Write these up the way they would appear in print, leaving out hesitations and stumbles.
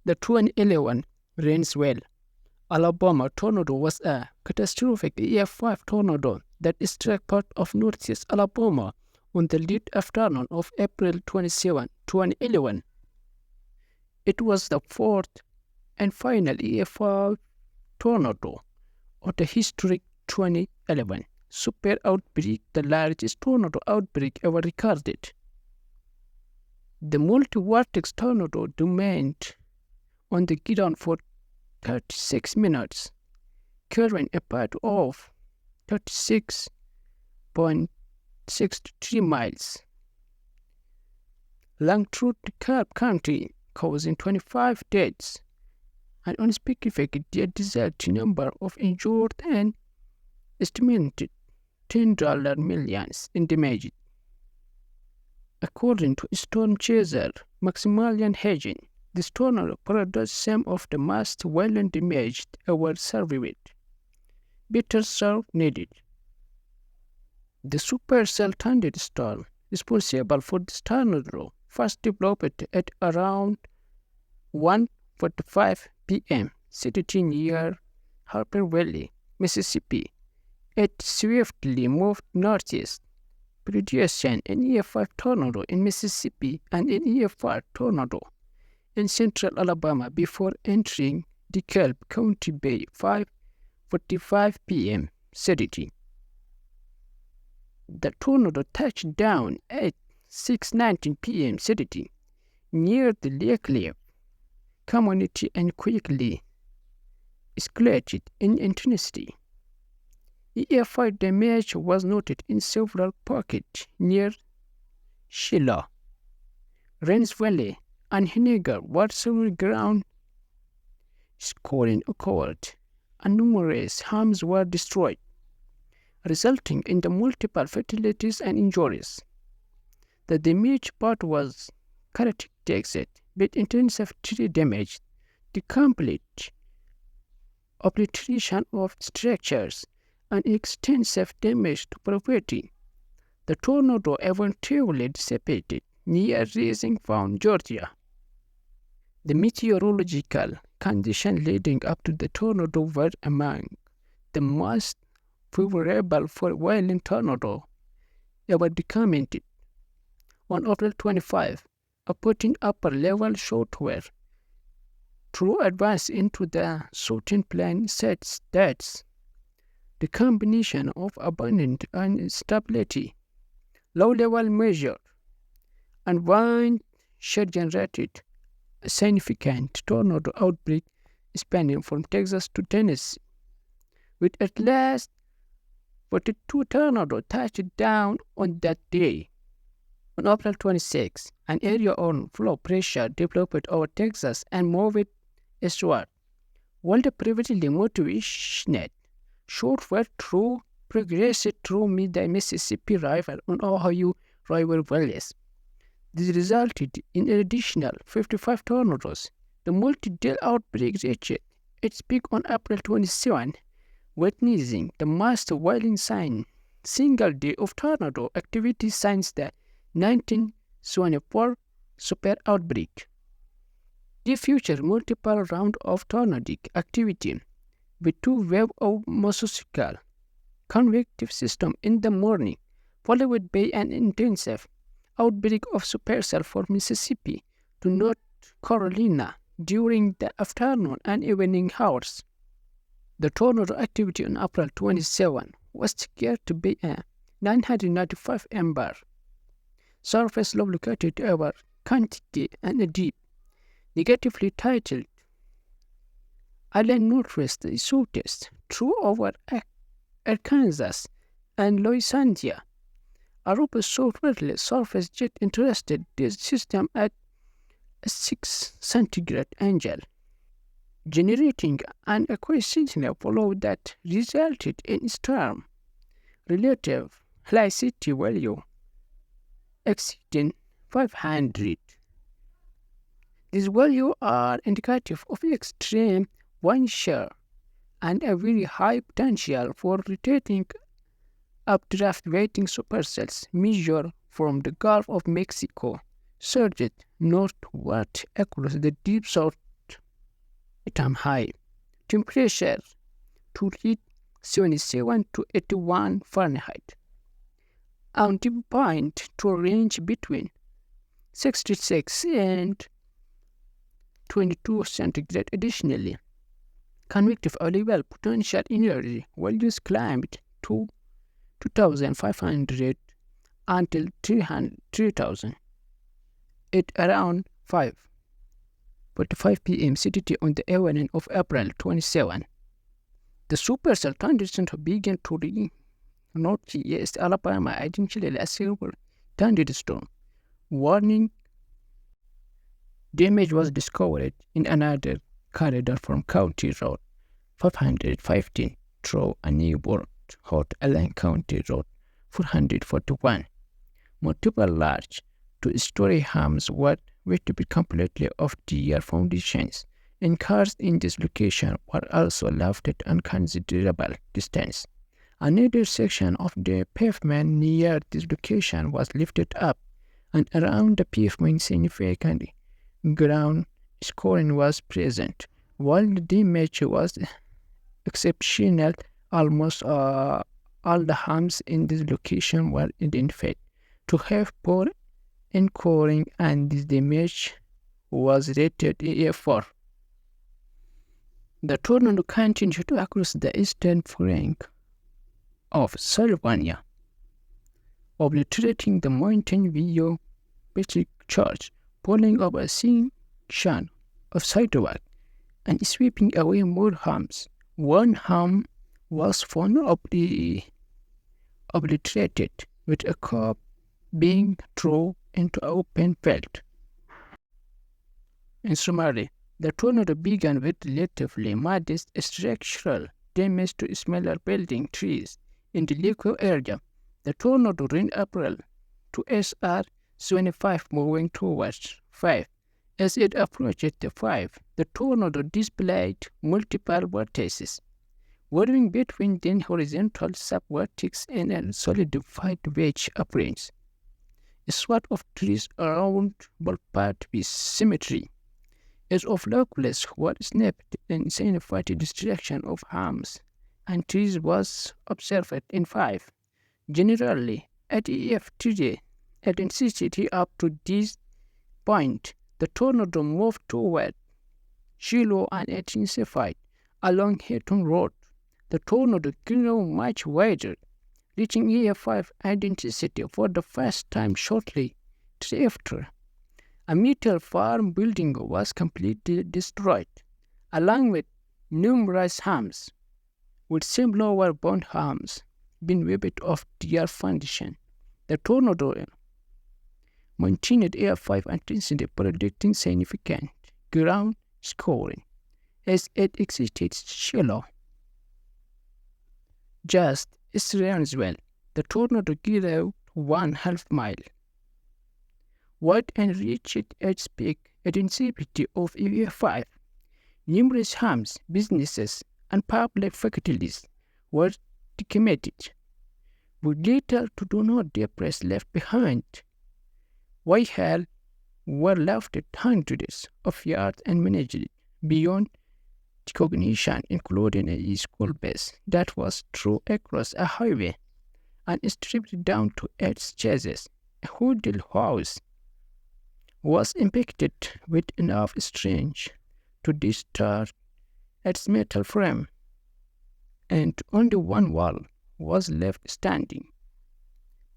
The 2011 Rainsville, Alabama tornado was a catastrophic EF5 tornado that struck part of northeast Alabama on the late afternoon of April 27, 2011. It was the fourth and final EF5 tornado of the historic 2011 super outbreak, the largest tornado outbreak ever recorded. The multi-vortex tornado remained on the ground for 36 minutes, covering a part of 36.63 miles long through DeKalb County, causing 25 deaths, an unspecified yet resulting number of injured and estimated $10 millions in damage. According to storm chaser Maximilian Hagen, this tornado produced some of the most violent damage ever surveyed. Better serve needed. The supercell thunderstorm responsible for this tornado first developed at around 1:45 p.m. CDT near Harper Valley, Mississippi. It swiftly moved northeast, producing an EF5 tornado in Mississippi and an EF4 tornado in central Alabama before entering DeKalb County by 5:45 p.m. CDT. The tornado touched down at 6:19 p.m. CDT near the Lake Lake community and quickly escalated in intensity. EF5 damage was noted in several pockets near Shiloh, Rainsville, and Henniger, where several ground scoring occurred and numerous homes were destroyed, resulting in the multiple fatalities and injuries. The damaged part was characterized with intensive tree damage, the complete obliteration of structures, and extensive damage to property. The tornado eventually dissipated near Rainsville, Georgia. The meteorological conditions leading up to the tornado were among the most favorable for violent tornado ever documented. On April 25, a 14 upper-level shortwave through advance into the southern plain sets that the combination of abundant instability, low-level measure, and wind shear generated a significant tornado outbreak spanning from Texas to Tennessee, with at least 42 tornadoes touched down on that day. On April 26, an area on low pressure developed over Texas and moved eastward, while the previously motivated shortwave through progressed through the Mississippi River on Ohio River valleys. This resulted in an additional 55 tornadoes. The multi-day outbreak reached its peak on April 27, witnessing the most violent single day of tornado activity since the 1974 super outbreak. They feature multiple rounds of tornadic activity, with two waves of mesocyclical convective system in the morning, followed by an intensive outbreak of supercell from Mississippi to North Carolina during the afternoon and evening hours. The tornado activity on April 27 was triggered by a 995 amber surface low located over Kentucky and a deep, negatively titled Island Northwest southeast through over Arkansas and Louisiana. A robust southerly surface jet interrupted the system at a 6 centigrade angle, generating an aqueous flow that resulted in storm relative helicity value exceeding 500. These values are indicative of extreme wind shear and a very high potential for rotating updraft-weighting supercells measured from the Gulf of Mexico surged northward across the deep south time high. Temperature to reach 77 to 81 Fahrenheit. And dew point to range between 66 and 22 centigrade. Additionally, convective allowable potential energy values climbed to 2,500 until 3,000 at around 5:45 p.m. CTT on the evening of April 27. The supercell conditions began to reach northeast Alabama, identically a silver thunderstorm. Warning damage was discovered in another corridor from County Road 515 through a neighborhood along County Road 441. Multiple large two-story homes were to be completely off their foundations, and cars in this location were also left at unconsiderable distance. Another section of the pavement near this location was lifted up, and around the pavement significant ground scoring was present. While the damage was exceptional, almost all the homes in this location were identified to have poor anchoring, and this damage was rated A4. The tornado continued across the eastern flank of Sylvania, obliterating the Mountain View Baptist Church, pulling over a section of sidewalk, and sweeping away more homes. One home was found obliterated, with a car being thrown into an open field. In summary, the tornado began with relatively modest structural damage to smaller building trees in the local area. The tornado in April to SR 25 moving towards 5. As it approached the 5, the tornado displayed multiple vortices, varying between the horizontal subvortex and a solidified wedge appearance. A swath of trees around ballpark with symmetry. As of locals were snapped and signified destruction of homes and trees was observed in 5. Generally, at EF3 at intensity up to this point, the tornado moved toward Shiloh and intensified along Hilton Road. The tornado grew much wider, reaching EF5 intensity for the first time shortly thereafter. A metal farm building was completely destroyed, along with numerous homes, with some lower-bound homes being wiped off their foundation. The tornado maintained EF5 intensity, predicting significant ground scoring as it exited Shiloh. Just as Rainsville, the tornado grew 1/2 mile wide and reached its peak intensity of EF5. Numerous homes, businesses, and public facilities were decimated, with little to no debris left behind. While were left hundreds of yards and managed beyond recognition, including a school bus that was thrown across a highway and stripped down to its chassis. A hooded house was impacted with enough strength to disturb its metal frame, and only one wall was left standing.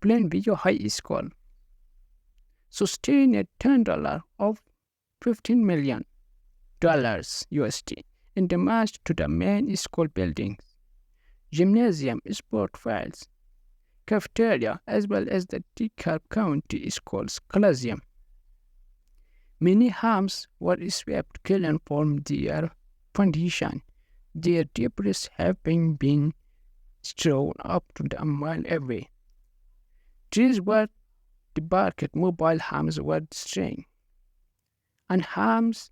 Plainview High School sustained $10 of $15 million USD in damage to the main school buildings, gymnasium, sport fields, cafeteria, as well as the DeKalb County Schools Coliseum. Many homes were swept clean from their foundation. Their debris having been strewn up to a mile away. Trees were debarked, mobile homes were destroyed, and homes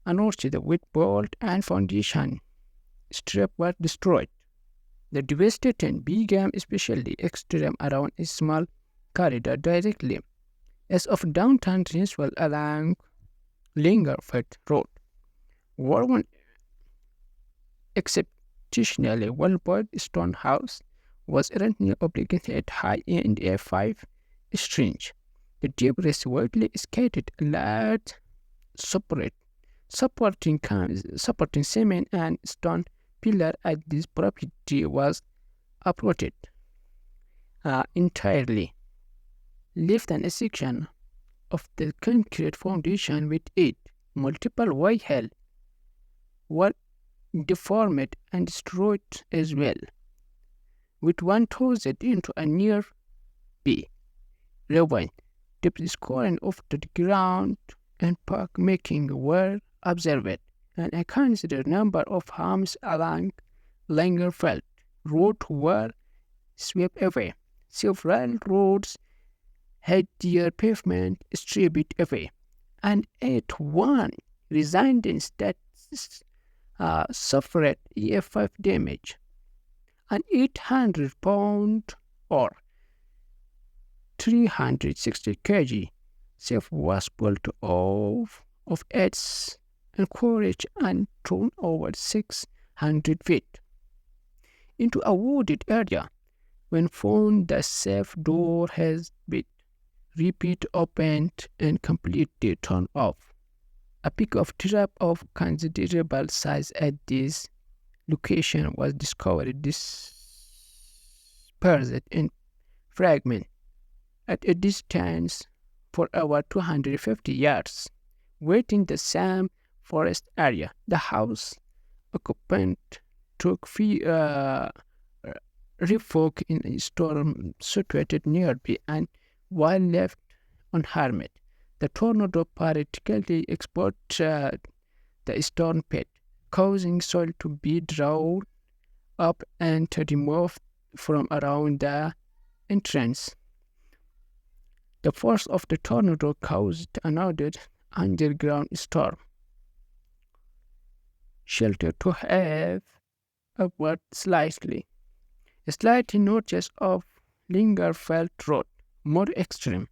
unearthed with bolt and foundation strip were destroyed. The devastation became especially extreme around a small corridor directly east of downtown Rainsville along Lingerford Road, where one exceptionally well-built stone house was originally obligated high in a 5 strange. The debris widely scattered large separate supporting cement and stone pillar as this property was uprooted entirely, leaving a section of the concrete foundation with it. Multiple way were deformed and destroyed as well, with one tossed into a nearby ravine. Debris scoring off the ground and park making were observed, and a considerable number of homes along Langerfeld Road were swept away. Several roads had their pavement stripped away, and at one residence that suffered EF5 damage. An 800-pound or 360 kg safe was pulled off of its anchorage and thrown over 600 feet into a wooded area. When found, the safe door has been repeat opened and completely torn off. A pickup trap of considerable size at this location was discovered dispersed in fragments at a distance for over 250 yards, within the same forest area. The house occupant took refuge in a storm situated nearby, and while left unharmed, the tornado particularly exposed the storm pit, causing soil to be drawn up and removed from around the entrance. The force of the tornado caused another underground storm shelter to have upward slightly northeast of Lingerfeld Road, more extreme.